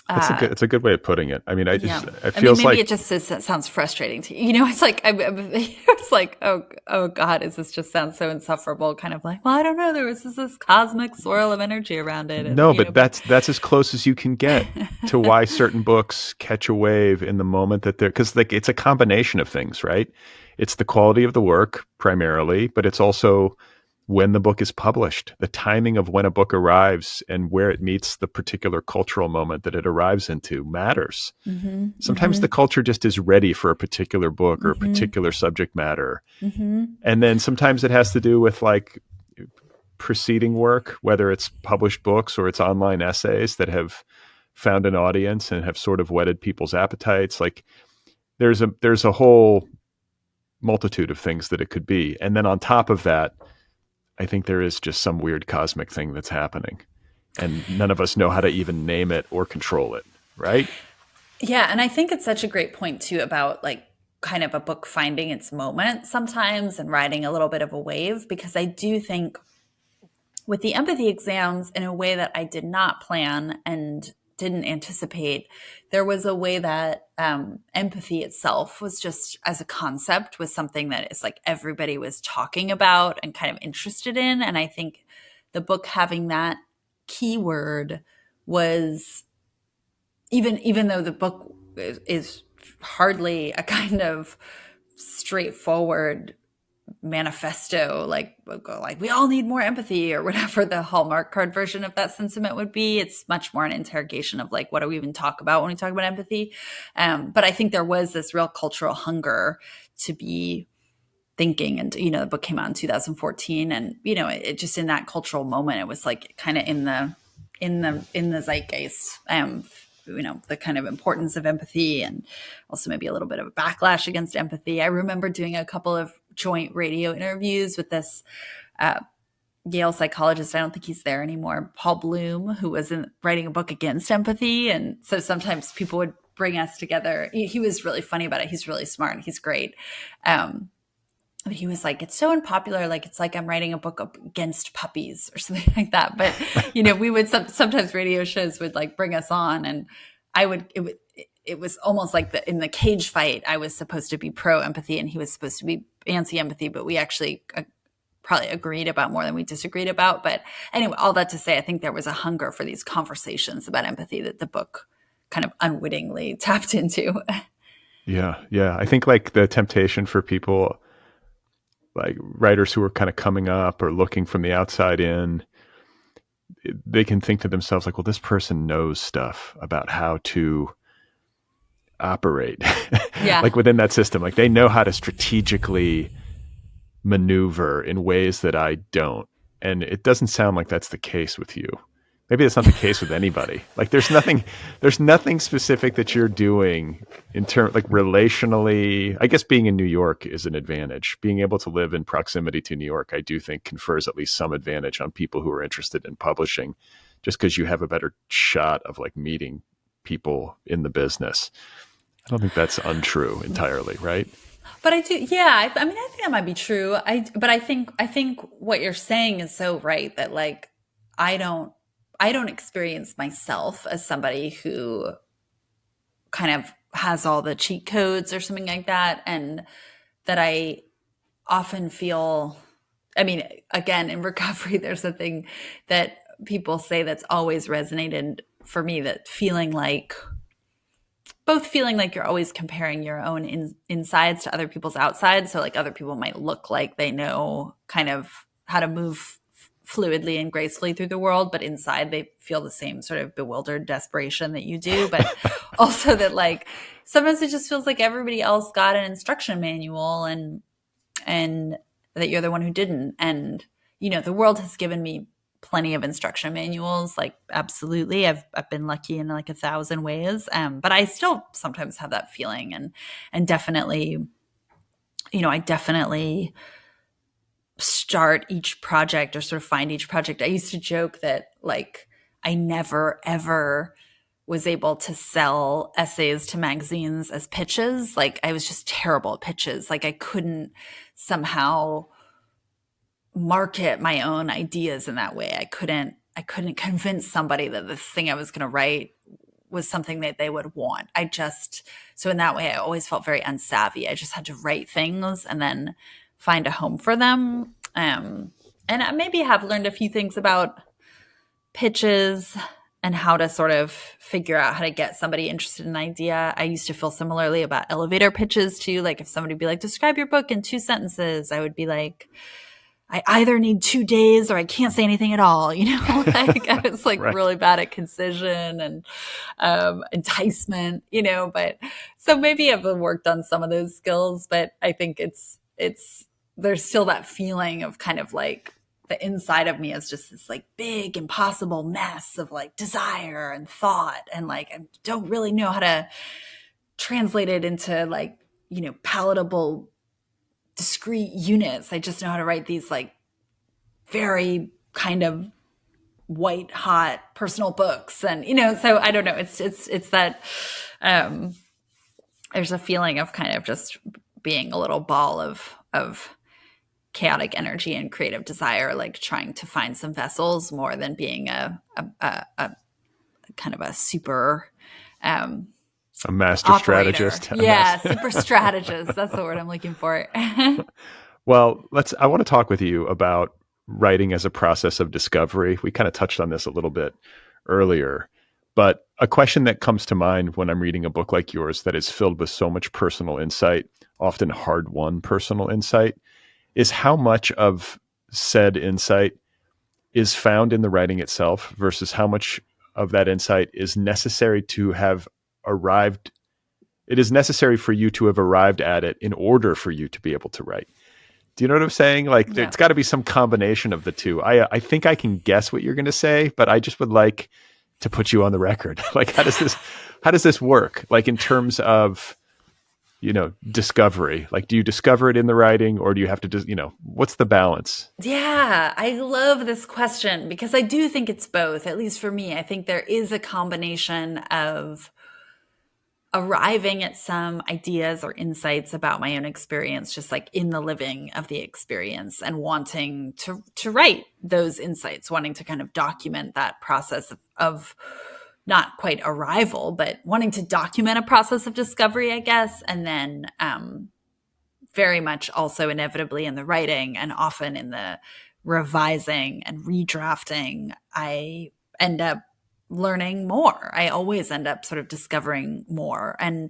Speaker 2: It's a good way of putting it. I mean, it
Speaker 1: maybe
Speaker 2: feels like
Speaker 1: it just sounds frustrating to you. It's like it's like, oh God, is this just sounds so insufferable? Kind of like, well, I don't know. There was this cosmic swirl of energy around it.
Speaker 2: No, but that's as close as you can get to why certain books catch a wave in the moment that they're, because like it's a combination of things, right? It's the quality of the work primarily, but it's also when the book is published, the timing of when a book arrives and where it meets the particular cultural moment that it arrives into matters. Sometimes the culture just is ready for a particular book or a particular subject matter. And then sometimes it has to do with like preceding work, whether it's published books or it's online essays that have found an audience and have sort of whetted people's appetites. Like there's a whole multitude of things that it could be. And then on top of that, I think there is just some weird cosmic thing that's happening, and none of us know how to even name it or control it, right?
Speaker 1: Yeah, and I think it's such a great point too about like kind of a book finding its moment sometimes and riding a little bit of a wave, because I do think with the empathy exams, in a way that I did not plan and didn't anticipate, there was a way that empathy itself was just as a concept was something that is like everybody was talking about and kind of interested in. And I think the book having that keyword was, even though the book is hardly a kind of straightforward manifesto, like we all need more empathy or whatever the Hallmark card version of that sentiment would be. It's much more an interrogation of like, what do we even talk about when we talk about empathy? But I think there was this real cultural hunger to be thinking, and the book came out in 2014, and it just, in that cultural moment, it was like kind of in the zeitgeist. The kind of importance of empathy, and also maybe a little bit of a backlash against empathy. I remember doing a couple of joint radio interviews with this Yale psychologist. I don't think he's there anymore, Paul Bloom, who was writing a book against empathy. And so sometimes people would bring us together. He was really funny about it. He's really smart and he's great. But he was like, it's so unpopular. Like, it's like I'm writing a book against puppies or something like that. But, we would sometimes radio shows would like bring us on, and it was almost like in the cage fight, I was supposed to be pro empathy and he was supposed to be anti empathy, but we actually probably agreed about more than we disagreed about. But anyway, all that to say, I think there was a hunger for these conversations about empathy that the book kind of unwittingly tapped into.
Speaker 2: Yeah. I think like the temptation for people, like writers who are kind of coming up or looking from the outside in, they can think to themselves like, well, this person knows stuff about how to operate like within that system. Like they know how to strategically maneuver in ways that I don't. And it doesn't sound like that's the case with you. Maybe that's not the case with anybody. Like there's nothing specific that you're doing in terms like relationally. I guess being in New York is an advantage. Being able to live in proximity to New York, I do think confers at least some advantage on people who are interested in publishing, just because you have a better shot of like meeting people in the business. I don't think that's untrue entirely, right?
Speaker 1: But I do, yeah. I mean, I think that might be true. But I think what you're saying is so right that like I don't, I don't experience myself as somebody who kind of has all the cheat codes or something like that, and that I often feel. I mean, again, in recovery, there's something that people say that's always resonated for me, that feeling like both feeling like you're always comparing your own insides to other people's outsides. So like other people might look like they know kind of how to move fluidly and gracefully through the world, but inside they feel the same sort of bewildered desperation that you do. But also that like sometimes it just feels like everybody else got an instruction manual, and that you're the one who didn't. And the world has given me plenty of instruction manuals, like absolutely. I've been lucky in like 1,000 ways, but I still sometimes have that feeling, and definitely, I definitely start each project or sort of find each project. I used to joke that like I never ever was able to sell essays to magazines as pitches. Like I was just terrible at pitches. Like I couldn't somehow market my own ideas in that way. I couldn't convince somebody that this thing I was going to write was something that they would want. So in that way, I always felt very unsavvy. I just had to write things and then find a home for them. And I maybe have learned a few things about pitches and how to sort of figure out how to get somebody interested in an idea. I used to feel similarly about elevator pitches too. Like if somebody would be like, describe your book in 2 sentences, I would be like, I either need 2 days or I can't say anything at all. Like I was like
Speaker 2: Right.
Speaker 1: really bad at concision and enticement, but so maybe I've worked on some of those skills, but I think there's still that feeling of kind of like the inside of me is just this like big, impossible mess of like desire and thought. And like, I don't really know how to translate it into like, palatable discrete units. I just know how to write these like very kind of white hot personal books, and so I don't know. It's that there's a feeling of kind of just being a little ball of chaotic energy and creative desire, like trying to find some vessels more than being a kind of a super
Speaker 2: A master
Speaker 1: operator.
Speaker 2: strategist.
Speaker 1: Yeah, super strategist. That's the word I'm looking for.
Speaker 2: Well, I want to talk with you about writing as a process of discovery. We kind of touched on this a little bit earlier, but a question that comes to mind when I'm reading a book like yours that is filled with so much personal insight, often hard-won personal insight, is how much of said insight is found in the writing itself versus how much of that insight is necessary to have arrived. It is necessary for you to have arrived at it in order for you to be able to write. Do you know what I'm saying? Like,
Speaker 1: Yeah.
Speaker 2: It's got to be some combination of the two. I think I can guess what you're going to say, but I just would like to put you on the record. Like, how does this work? Like, in terms of, discovery. Like, do you discover it in the writing, or do you have to just, what's the balance?
Speaker 1: Yeah, I love this question because I do think it's both, at least for me. I think there is a combination of arriving at some ideas or insights about my own experience, just like in the living of the experience, and wanting to write those insights, wanting to kind of document that process of not quite arrival, but wanting to document a process of discovery, I guess. And then very much also inevitably in the writing and often in the revising and redrafting, I end up learning more. I always end up sort of discovering more. And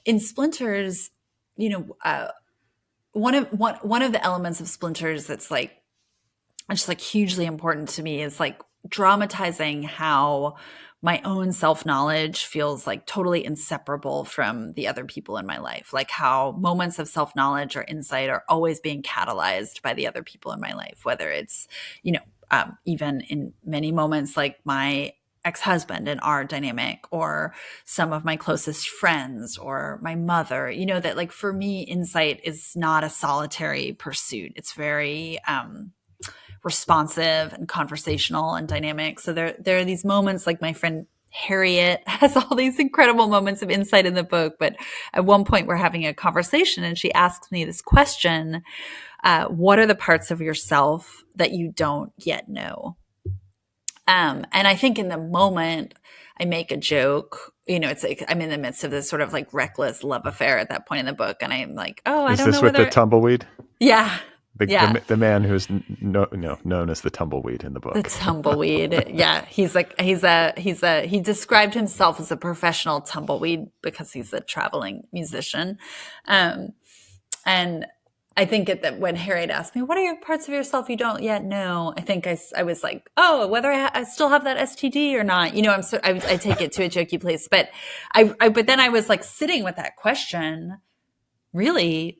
Speaker 1: in Splinters, one of the elements of Splinters that's like just like hugely important to me is like dramatizing how my own self-knowledge feels like totally inseparable from the other people in my life. Like how moments of self-knowledge or insight are always being catalyzed by the other people in my life, whether it's, even in many moments like my ex-husband and our dynamic, or some of my closest friends, or my mother, that like for me, insight is not a solitary pursuit. It's very responsive and conversational and dynamic. So there are these moments, like my friend Harriet has all these incredible moments of insight in the book. But at one point we're having a conversation and she asks me this question, what are the parts of yourself that you don't yet know? And I think in the moment I make a joke, it's like I'm in the midst of this sort of like reckless love affair at that point in the book. And I'm like, oh, I
Speaker 2: Is
Speaker 1: don't
Speaker 2: this
Speaker 1: know
Speaker 2: with the
Speaker 1: whether,
Speaker 2: tumbleweed?
Speaker 1: yeah. Yeah.
Speaker 2: The man who's known as the tumbleweed in the book.
Speaker 1: The tumbleweed. Yeah. He described himself as a professional tumbleweed because he's a traveling musician. And I think that when Harriet asked me, what are your parts of yourself you don't yet know? I think I was like, oh, whether I still have that STD or not, I take it to a jokey place, but but then I was like sitting with that question really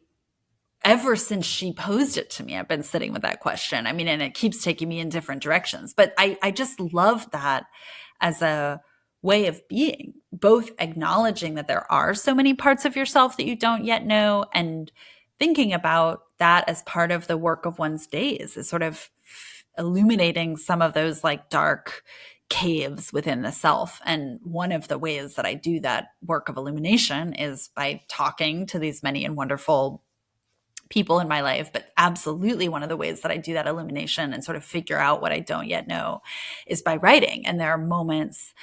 Speaker 1: ever since she posed it to me. I've been sitting with that question. I mean, and it keeps taking me in different directions, but I just love that as a way of being, both acknowledging that there are so many parts of yourself that you don't yet know, and thinking about that as part of the work of one's days, is sort of illuminating some of those like dark caves within the self. And one of the ways that I do that work of illumination is by talking to these many and wonderful people in my life. But absolutely one of the ways that I do that illumination and sort of figure out what I don't yet know is by writing. And there are moments,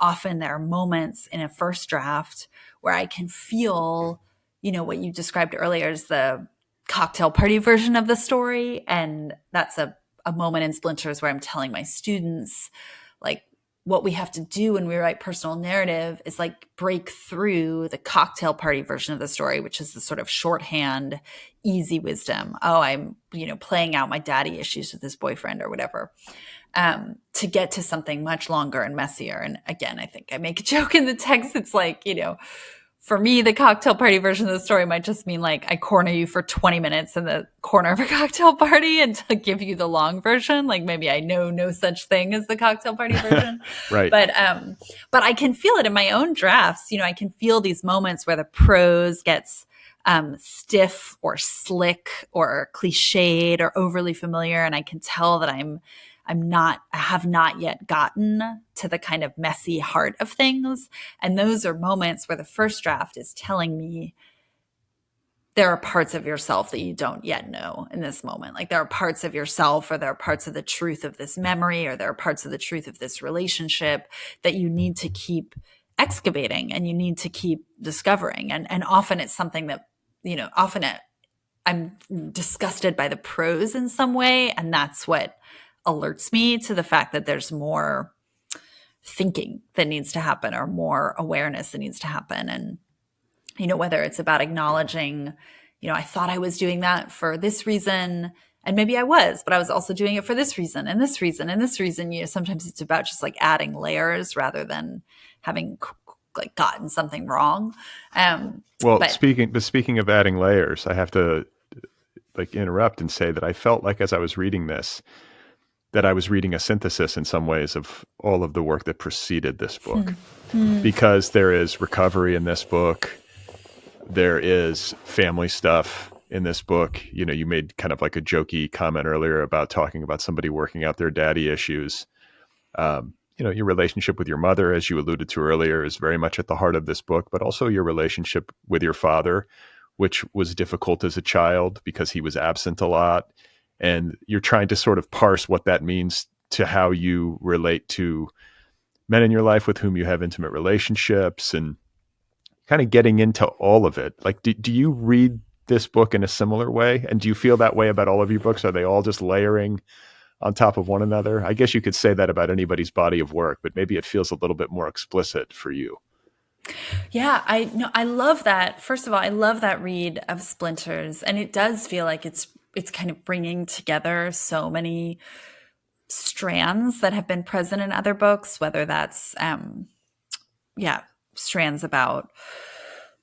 Speaker 1: often there are moments in a first draft where I can feel, what you described earlier as the cocktail party version of the story. And that's a moment in Splinters where I'm telling my students, like, what we have to do when we write personal narrative is like break through the cocktail party version of the story, which is the sort of shorthand, easy wisdom. Oh, I'm, playing out my daddy issues with his boyfriend or whatever, to get to something much longer and messier. And again, I think I make a joke in the text. It's like, for me, the cocktail party version of the story might just mean like I corner you for 20 minutes in the corner of a cocktail party and to give you the long version. Like maybe I know no such thing as the cocktail party version.
Speaker 2: Right.
Speaker 1: But I can feel it in my own drafts. I can feel these moments where the prose gets stiff or slick or cliched or overly familiar. And I can tell that I have not yet gotten to the kind of messy heart of things. And those are moments where the first draft is telling me there are parts of yourself that you don't yet know in this moment. Like there are parts of yourself, or there are parts of the truth of this memory, or there are parts of the truth of this relationship that you need to keep excavating and you need to keep discovering. And often it's something that, I'm disgusted by the prose in some way. And that's what alerts me to the fact that there's more thinking that needs to happen, or more awareness that needs to happen. And, whether it's about acknowledging, I thought I was doing that for this reason, and maybe I was, but I was also doing it for this reason and this reason and this reason. Sometimes it's about just like adding layers rather than having like gotten something wrong.
Speaker 2: Speaking of adding layers, I have to like interrupt and say that I felt like as I was reading this, that I was reading a synthesis in some ways of all of the work that preceded this book. Because there is recovery in this book. There is family stuff in this book. You made kind of like a jokey comment earlier about talking about somebody working out their daddy issues. Your relationship with your mother, as you alluded to earlier, is very much at the heart of this book, but also your relationship with your father, which was difficult as a child because he was absent a lot. And you're trying to sort of parse what that means to how you relate to men in your life with whom you have intimate relationships, and kind of getting into all of it. Like, do you read this book in a similar way? And do you feel that way about all of your books? Are they all just layering on top of one another? I guess you could say that about anybody's body of work, but maybe it feels a little bit more explicit for you.
Speaker 1: Yeah, I love that. First of all, I love that read of Splinters, and it does feel like it's kind of bringing together so many strands that have been present in other books, whether that's strands about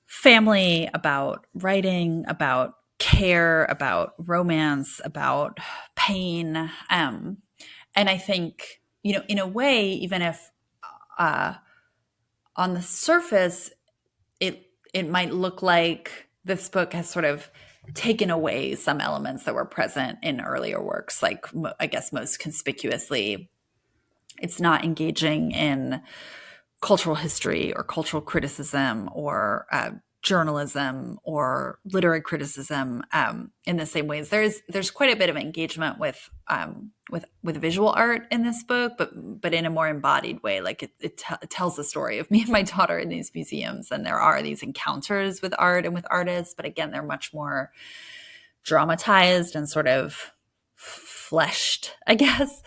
Speaker 1: family, about writing, about care, about romance, about pain. And I think, in a way, even if uh, on the surface, it might look like this book has sort of taken away some elements that were present in earlier works, like I guess most conspicuously, it's not engaging in cultural history or cultural criticism or journalism or literary criticism in the same ways. There's quite a bit of engagement with visual art in this book, but in a more embodied way. Like it tells the story of me and my daughter in these museums, and there are these encounters with art and with artists. But again, they're much more dramatized and sort of fleshed, I guess.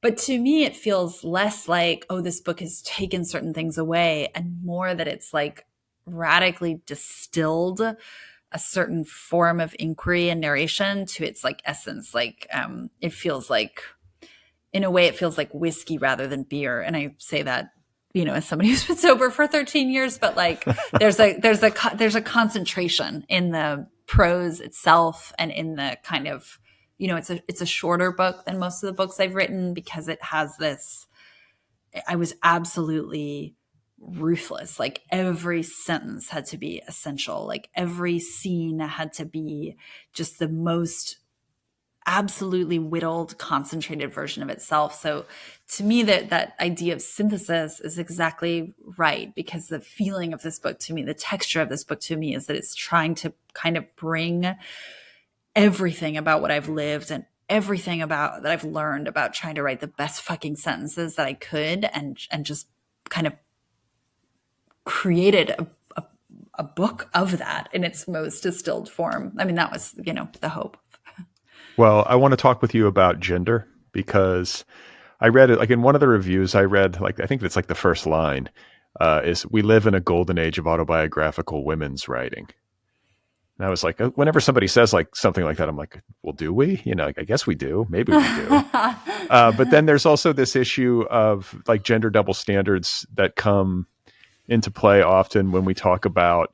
Speaker 1: But to me, it feels less like, oh, this book has taken certain things away, and more that it's like radically distilled a certain form of inquiry and narration to its like essence. Like it feels like, in a way, it feels like whiskey rather than beer. And I say that, as somebody who's been sober for 13 years, but like there's a concentration in the prose itself and in the kind of, it's a shorter book than most of the books I've written because it has this. I was absolutely ruthless. Like every sentence had to be essential. Like every scene had to be just the most absolutely whittled, concentrated version of itself. So to me, that idea of synthesis is exactly right, because the feeling of this book to me, the texture of this book to me, is that it's trying to kind of bring everything about what I've lived and everything about that I've learned about trying to write the best fucking sentences that I could, and just kind of created a book of that in its most distilled form. I mean, that was, the hope.
Speaker 2: Well, I want to talk with you about gender, because I read it, like in one of the reviews I read, like I think it's like the first line is, "We live in a golden age of autobiographical women's writing." And I was like, whenever somebody says like something like that, I'm like, well, do we? I guess we do. Maybe we do. But then there's also this issue of like gender double standards that come into play often when we talk about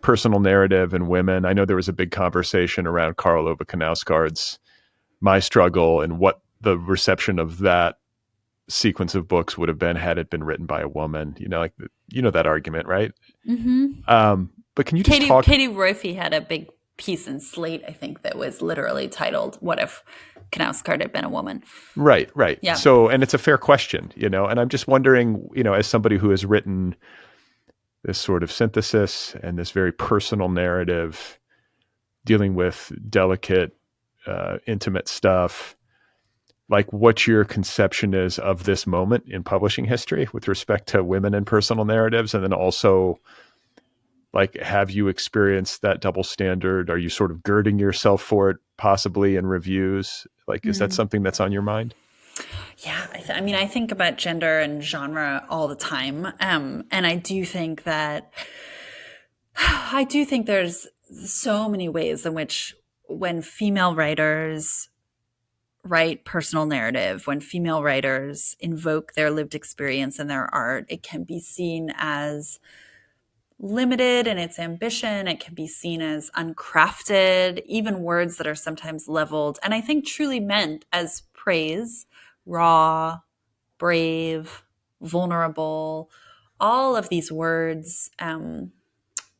Speaker 2: personal narrative and women. I know there was a big conversation around Karl Ove Knausgaard's My Struggle and what the reception of that sequence of books would have been had it been written by a woman. That argument, right?
Speaker 1: Mm-hmm.
Speaker 2: But can you just talk?
Speaker 1: Katie Roiphe had a big piece in Slate, I think, that was literally titled, "What if Knausgaard had been a woman?"
Speaker 2: Right.
Speaker 1: Yeah.
Speaker 2: So, and it's a fair question, and I'm just wondering, as somebody who has written this sort of synthesis and this very personal narrative dealing with delicate, intimate stuff, like what your conception is of this moment in publishing history with respect to women and personal narratives. And then also, like, have you experienced that double standard? Are you sort of girding yourself for it possibly in reviews? Like, is that something that's on your mind?
Speaker 1: Yeah, I think about gender and genre all the time, and I do think there's so many ways in which, when female writers write personal narrative, when female writers invoke their lived experience in their art, it can be seen as limited in its ambition. It can be seen as uncrafted, even words that are sometimes leveled, and I think truly meant as praise, raw, brave, vulnerable. All of these words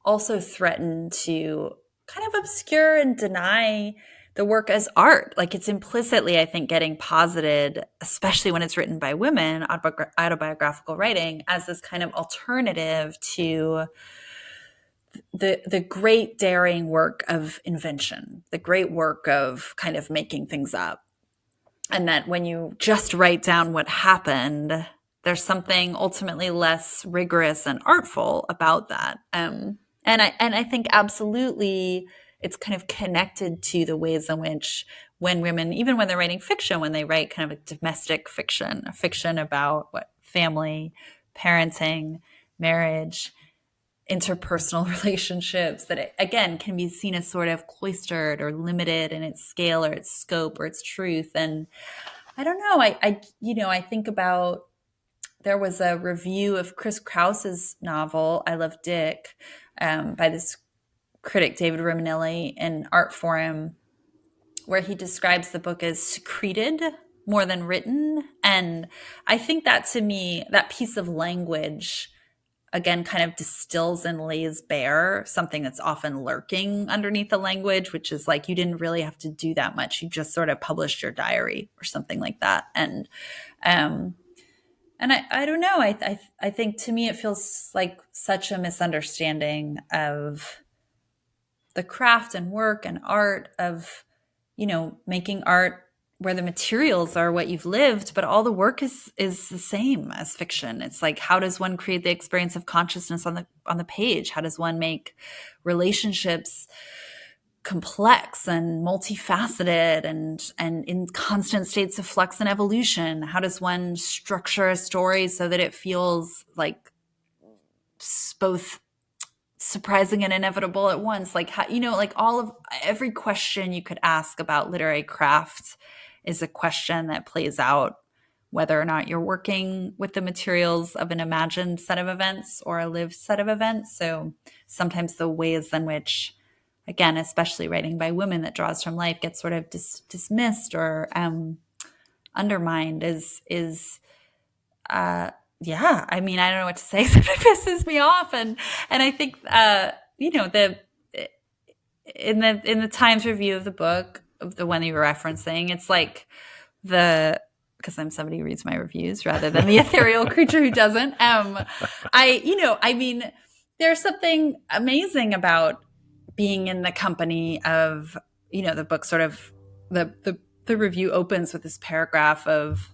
Speaker 1: also threaten to kind of obscure and deny the work as art. Like, it's implicitly, I think, getting posited, especially when it's written by women, autobiographical writing, as this kind of alternative to the great daring work of invention, the great work of kind of making things up. And that when you just write down what happened, there's something ultimately less rigorous and artful about that. And I think absolutely it's kind of connected to the ways in which, when women, even when they're writing fiction, when they write kind of a domestic fiction, a fiction about family, parenting, marriage, interpersonal relationships, that it, again, can be seen as sort of cloistered or limited in its scale or its scope or its truth. And I don't know, I think about, there was a review of Chris Kraus's novel, I Love Dick, by this critic David Romanelli in Art Forum, where he describes the book as secreted more than written. And I think that, to me, that piece of language, again, kind of distills and lays bare something that's often lurking underneath the language, which is like, you didn't really have to do that much. You just sort of published your diary or something like that. And I don't know. I think, to me, it feels like such a misunderstanding of the craft and work and art of, making art where the materials are what you've lived, but all the work is the same as fiction. It's like, how does one create the experience of consciousness on the page? How does one make relationships complex and multifaceted and in constant states of flux and evolution? How does one structure a story so that it feels like both surprising and inevitable at once? Like, how, like every question you could ask about literary craft is a question that plays out whether or not you're working with the materials of an imagined set of events or a lived set of events. So sometimes the ways in which, again, especially writing by women that draws from life, gets sort of dismissed or undermined is yeah, I mean, I don't know what to say. So it pisses me off, and I think the in the Times review of the book, of the one that you were referencing, it's like because I'm somebody who reads my reviews rather than the ethereal creature who doesn't. I mean, there's something amazing about being in the company of, the book. Sort of the review opens with this paragraph of,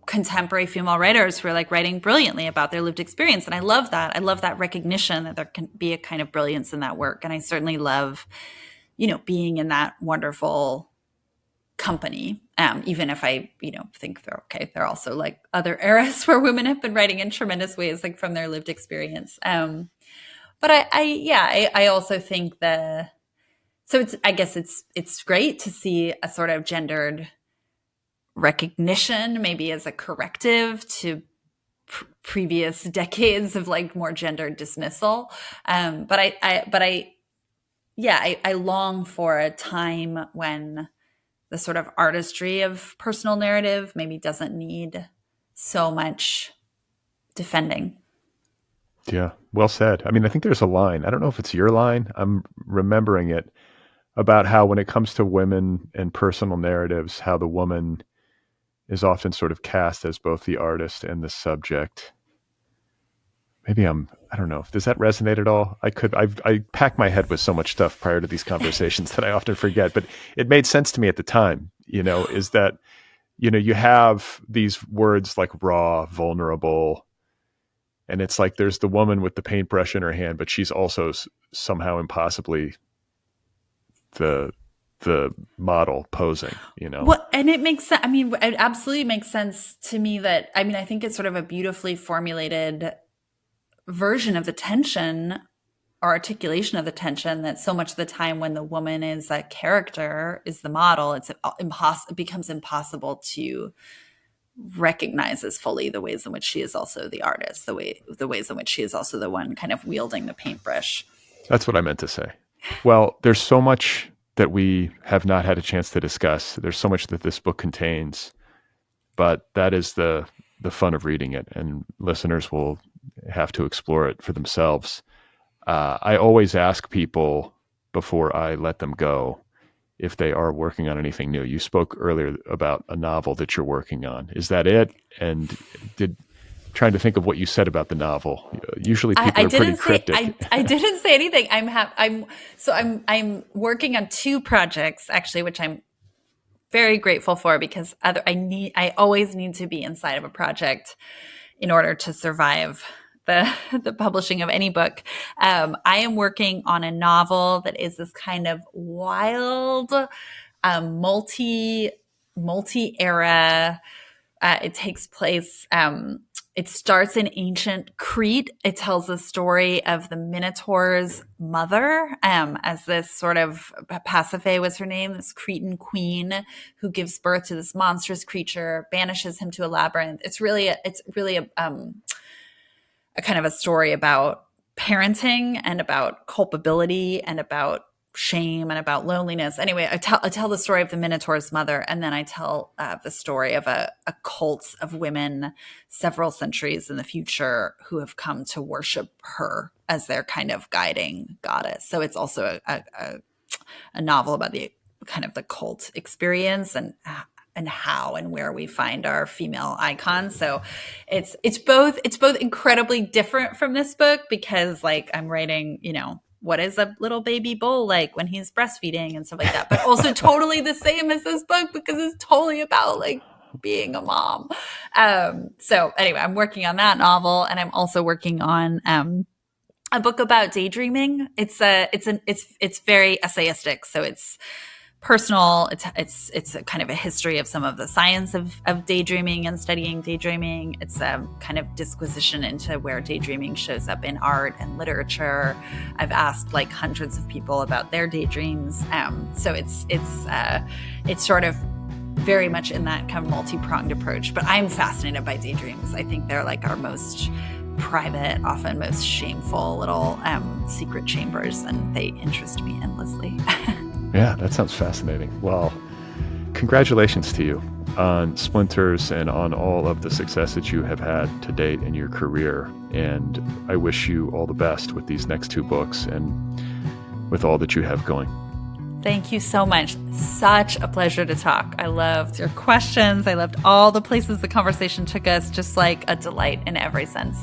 Speaker 1: contemporary female writers who are like writing brilliantly about their lived experience. And I love that. I love that recognition that there can be a kind of brilliance in that work. And I certainly love, being in that wonderful company. Even if I, think there are also like other eras where women have been writing in tremendous ways, like from their lived experience. But I also think I guess it's great to see a sort of gendered recognition, maybe as a corrective to previous decades of like more gendered dismissal. But I long for a time when the sort of artistry of personal narrative maybe doesn't need so much defending.
Speaker 2: Yeah, well said. I mean, I think there's a line. I don't know if it's your line. I'm remembering it about how when it comes to women and personal narratives, how the woman is often sort of cast as both the artist and the subject. Maybe I don't know. Does that resonate at all? I pack my head with so much stuff prior to these conversations that I often forget, but it made sense to me at the time, is that, you have these words like raw, vulnerable, and it's like there's the woman with the paintbrush in her hand, but she's also somehow impossibly the model posing,
Speaker 1: Well, and it makes sense. I mean, it absolutely makes sense to me that, I mean, I think it's sort of a beautifully formulated version of the tension or articulation of the tension that so much of the time when the woman is a character, is the model, it becomes impossible to recognize as fully the ways in which she is also the artist, the ways in which she is also the one kind of wielding the paintbrush.
Speaker 2: That's what I meant to say. Well, there's so much that we have not had a chance to discuss. There's so much that this book contains, but that is the fun of reading it, and listeners will have to explore it for themselves. I always ask people before I let them go if they are working on anything new. You spoke earlier about a novel that you're working on. Is that it? And trying to think of what you said about the novel. Usually people are pretty cryptic.
Speaker 1: I didn't say anything. I'm working on two projects actually, which I'm very grateful for, because I always need to be inside of a project in order to survive the publishing of any book. I am working on a novel that is this kind of wild, multi-era. It takes place. It starts in ancient Crete. It tells the story of the Minotaur's mother, as this sort of Pasiphae was her name, this Cretan queen who gives birth to this monstrous creature, banishes him to a labyrinth. It's really a kind of a story about parenting and about culpability and about shame and about loneliness. Anyway, I tell the story of the Minotaur's mother, and then I tell the story of a cult of women several centuries in the future who have come to worship her as their kind of guiding goddess. So it's also a novel about the kind of the cult experience and how and where we find our female icons. So it's both incredibly different from this book, because like I'm writing, what is a little baby bull like when he's breastfeeding and stuff like that, but also totally the same as this book because it's totally about like being a mom. So anyway, I'm working on that novel, and I'm also working on a book about daydreaming. It's very essayistic, so it's personal. It's a kind of a history of some of the science of daydreaming and studying daydreaming. It's a kind of disquisition into where daydreaming shows up in art and literature. I've asked like hundreds of people about their daydreams. So it's sort of very much in that kind of multi-pronged approach. But I'm fascinated by daydreams. I think they're like our most private, often most shameful little secret chambers, and they interest me endlessly.
Speaker 2: Yeah, that sounds fascinating. Well, congratulations to you on Splinters and on all of the success that you have had to date in your career. And I wish you all the best with these next 2 books and with all that you have going.
Speaker 1: Thank you so much. Such a pleasure to talk. I loved your questions. I loved all the places the conversation took us, just like a delight in every sense.